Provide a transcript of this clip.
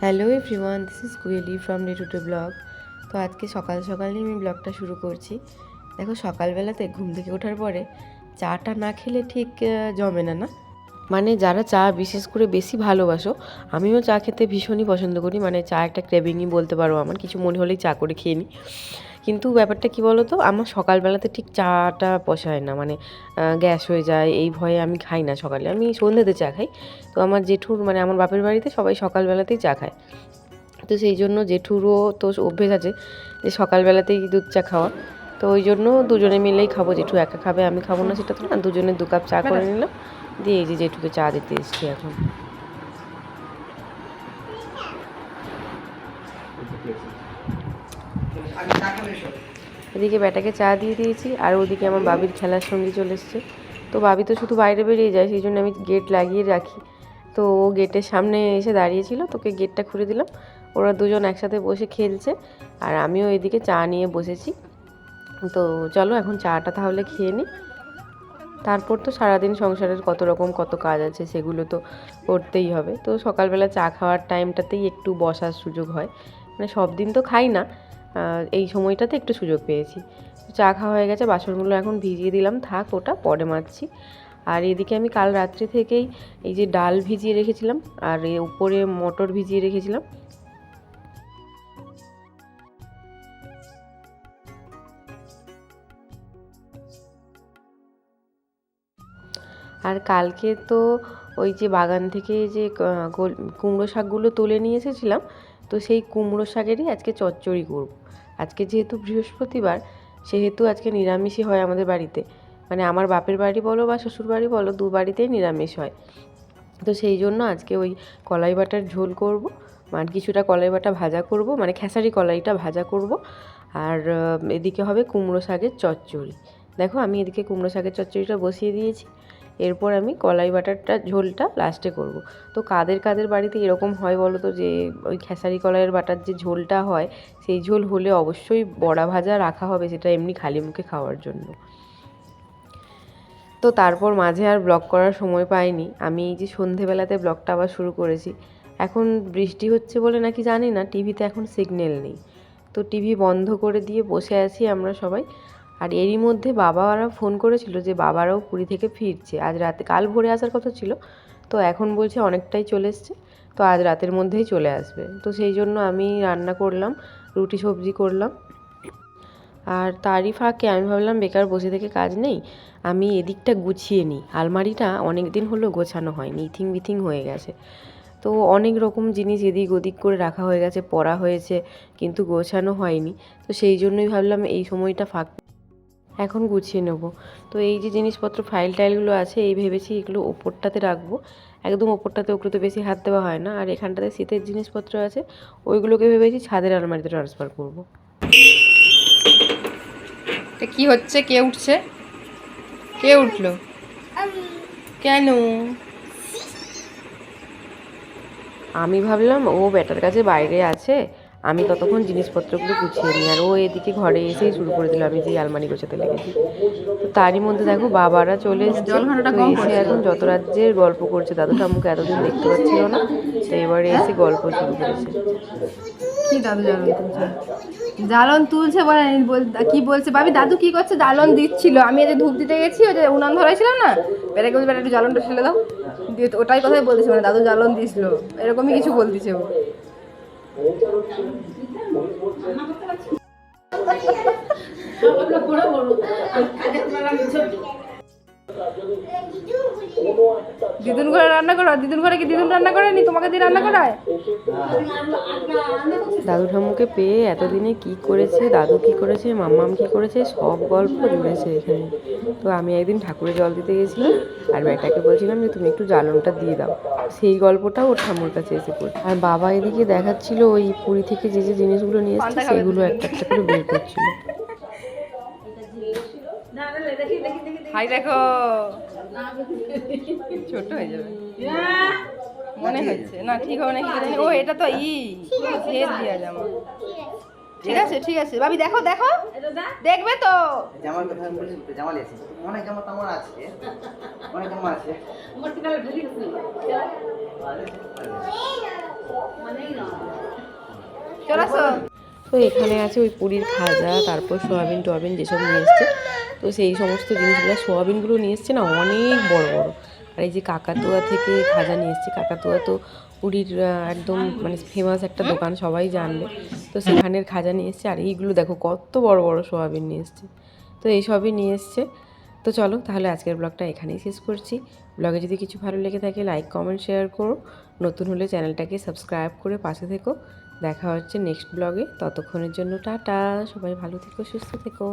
Hello everyone, this is Kuheli from day to day blog. তো আজকে সকাল সকালই আমি ব্লগটা শুরু করছি। দেখো, সকালবেলাতে ঘুম থেকে ওঠার পরে চাটা না খেলে ঠিক জমে না, না মানে যারা চা বিশেষ করে বেশি ভালোবাসো, আমিও চা খেতে ভীষণই পছন্দ করি। মানে চা একটা ক্রেভিংই বলতে পারো, আমার কিছু মনে হলেই চা করে খেয়ে নিই। কিন্তু ব্যাপারটা কী বলো তো, আমার সকালবেলাতে ঠিক চাটা পোষায় না, মানে গ্যাস হয়ে যায় এই ভয়ে আমি খাই না সকালে। আমি সন্ধ্যেতে চা খাই। তো আমার জেঠুর মানে আমার বাপের বাড়িতে সবাই সকালবেলাতেই চা খায়। তো সেই জন্য জেঠুরও তো অভ্যেস আছে যে সকালবেলাতেই দুধ চা খাওয়া। তো ওই জন্য দুজনে মিলেই খাবো। জেঠু একা খাবে, আমি খাবো না সেটা তো না, দুজনে 2 কাপ চা করে নিলাম। দিয়ে এই যে জেঠুকে চা দিতে এসেছি এখন। এদিকে বেটাকে চা দিয়ে দিয়েছি, আর ওদিকে আমার বাবির খেলার সঙ্গী চলে এসছে। তো বাবি তো শুধু বাইরে বেরিয়ে যায়, সেই জন্য আমি গেট লাগিয়ে রাখি। তো ও গেটের সামনে এসে দাঁড়িয়েছিল, তোকে গেটটা খুলে দিলাম। ওরা দুজন একসাথে বসে খেলছে, আর আমিও এদিকে চা নিয়ে বসেছি। তো চলো এখন চাটা তাহলে খেয়ে নিই। তারপর তো সারাদিন সংসারের কত কাজ আছে, সেগুলো তো করতেই হবে। তো সকালবেলা চা খাওয়ার টাইমটাতেই একটু বসার সুযোগ হয়, মানে সব দিন তো খাই না, এই সময়টাতে একটু সুযোগ পেয়েছি। চা খাওয়া হয়ে গেছে, বাসনগুলো এখন ভিজিয়ে দিলাম, থাক ওটা পরে মাজছি। আর এদিকে আমি কাল রাত্রি থেকেই এই যে ডাল ভিজিয়ে রেখেছিলাম, আর উপরে মটর ভিজিয়ে রেখেছিলাম। আর কালকে তো ওই যে বাগান থেকে যে কুমড়ো শাকগুলো তুলে নিয়ে এসেছিলাম, তো সেই কুমড়ো শাকেরই আজকে চচ্চড়ি করব। আজকে যেহেতু বৃহস্পতিবার, সেহেতু আজকে নিরামিষই হয় আমাদের বাড়িতে। মানে আমার বাপের বাড়ি বলো বা শ্বশুর বাড়ি বলো, 2 বাড়িতেই নিরামিষ হয়। তো সেই জন্য আজকে ওই কলাই বাটার ঝোল করব, আর কিছুটা কলাই বাটা ভাজা করব, মানে খেসারি কলাইটা ভাজা করব। আর এদিকে হবে কুমড়ো শাকের চচ্চড়ি। দেখো আমি এদিকে কুমড়ো শাকের চচ্চড়িটা বসিয়ে দিয়েছি। এরপর আমি কলাই বাটারটা ঝোলটা লাস্টে করব। তো কাদের কাদের বাড়িতে এরকম হয় বলো তো, যে ওই খেসারি কলাইয়ের বাটার যে ঝোলটা হয়, সেই ঝোল হলে অবশ্যই বড়া ভাজা রাখা হবে, সেটা এমনি খালি মুখে খাওয়ার জন্য। তো তারপর মাঝে আর ব্লগ করার সময় পাইনি। আমি এই যে সন্ধেবেলাতে ব্লগটা আবার শুরু করেছি। এখন বৃষ্টি হচ্ছে বলে নাকি জানি না, টিভিতে এখন সিগন্যাল নেই। তো টিভি বন্ধ করে দিয়ে বসে আছি আমরা সবাই। আর এরই মধ্যে বাবারা ফোন করেছিল যে বাবারাও পুরী থেকে ফিরছে আজ রাতে। কাল ভোরে আসার কথা ছিল, তো এখন বলছে অনেকটাই চলে এসছে, তো আজ রাতের মধ্যেই চলে আসবে। তো সেই জন্য আমি রান্না করলাম, রুটি সবজি করলাম। আর তারই ফাঁকে আমি ভাবলাম বেকার বসে থেকে কাজ নেই, আমি এদিকটা গুছিয়ে নিই। আলমারিটা অনেক দিন হলো গোছানো হয়নি, ইথিং বিথিং হয়ে গেছে। তো অনেক রকম জিনিস এদিক ওদিক করে রাখা হয়ে গেছে, পড়া হয়েছে, কিন্তু গোছানো হয়নি। তো সেই জন্যই ভাবলাম এই সময়টা ফাঁক এখন গুছিয়ে নেব। তো এই যে জিনিসপত্র ফাইল টাইলগুলো আছে, এই ভেবেছি এগুলো ওপরটাতে রাখবো, একদম ওপরটাতে। ওগুলোতে বেশি হাত দেওয়া হয় না। আর এখানটাতে শীতের জিনিসপত্র আছে, ওইগুলোকে ভেবেছি ছাদের আলমারিতে ট্রান্সফার করব। কি হচ্ছে? কে উঠছে? কে উঠলো? কেন? আমি ভাবলাম ও ব্যাটার কাছে বাইরে আছে, আমি ততক্ষণ জিনিসপত্রগুলো গুছিয়ে নিই। আর ও এদিকে ঘরে এসেই শুরু করে দিল, আমি যেই আলমারি গোছাতে লেগেছি। তো তারই মধ্যে দেখো বাবারা চলে এসছে। তো এসে এখন যত রাজ্যের গল্প করছে, দাদু ঠাম্মুকে এতদিন দেখতে পাচ্ছিল না, তো এবারে এসে গল্প শুরু করেছে। কি দাদু জ্বালন তুলছে বলে কি বলছে ভাবি? দাদু কি করছে? জ্বালন দিচ্ছিল। আমি এই যে ধূপ দিতে গেছি, ওই যে উনান ধরাইছিলাম না, বেটাকে বলছে বেটা একটু জ্বালনটা ঠেলে দাও, দিয়ে ওটাই কথাই বলতেছে, মানে দাদু জ্বালন দিছিল, এরকমই কিছু বলতেছে ও। দিদুন ঘরে রান্না করো? দিদুন ঘরে কি দিদুন রান্না করেনি? তোমাকে দিয়ে রান্না করায়? দাদু ঠাম্মুকে পেয়ে এতদিনে কি করেছে, দাদু কি করেছে, মাম্মাম কি করেছে, সব গল্প জুড়েছে এখানে। তো আমি একদিন ঠাকুরে জল দিতে গেছিলাম, আর বেটাকে বলছিলাম যে তুমি একটু জ্বালনটা দিয়ে দাও, সেই গল্পটাও ওর ঠাম্মুর কাছে এসে পড়ে। আর বাবা এদিকে দেখাচ্ছিল ওই পুরী থেকে যে যে জিনিসগুলো নিয়ে এসছে, সেগুলো একটা একটা করে বের করছিল। হাই দেখো, ছোট হয়ে যাবে মনে হচ্ছে না, ঠিক হবে নাকি জানি। ও এটা তো ফের দিয়া জামা। ঠিক আছে ঠিক আছে ভাবি, দেখো দেখো, দেখবে তো। জামার কথা বলি, জামা লেছে অনেক জামা তোমার আছে, অনেক জামা আছে। চলে আসো। তো এখানে আছে ওই পুরীর খাজা, তারপর সোয়াবিন টোয়াবিন যেসব নিয়ে এসছে, তো সেই সমস্ত জিনিসগুলো, সোয়াবিনগুলো নিয়ে এসছে না অনেক বড় বড়। আর এই যে কাকাতুয়া থেকে খাজা নিয়ে এসছে, কাকাতুয়া তো পুরীর একদম মানে ফেমাস একটা দোকান, সবাই জানবে। তো সেখানের খাজা নিয়ে এসছে। আর এইগুলো দেখো কত বড় বড় সোয়াবিন নিয়ে এসছে। তো এইসবই নিয়ে এসছে। তো চলো তাহলে আজকের ব্লগটা এখানেই শেষ করছি। ব্লগে যদি কিছু ভালো লেগে থাকে লাইক কমেন্ট শেয়ার করো, নতুন হলে চ্যানেলটাকে সাবস্ক্রাইব করে পাশে থেকো। দেখা হচ্ছে নেক্সট ব্লগে, ততক্ষণের জন্য টাটা, সবাই ভালো থেকো, সুস্থ থেকো।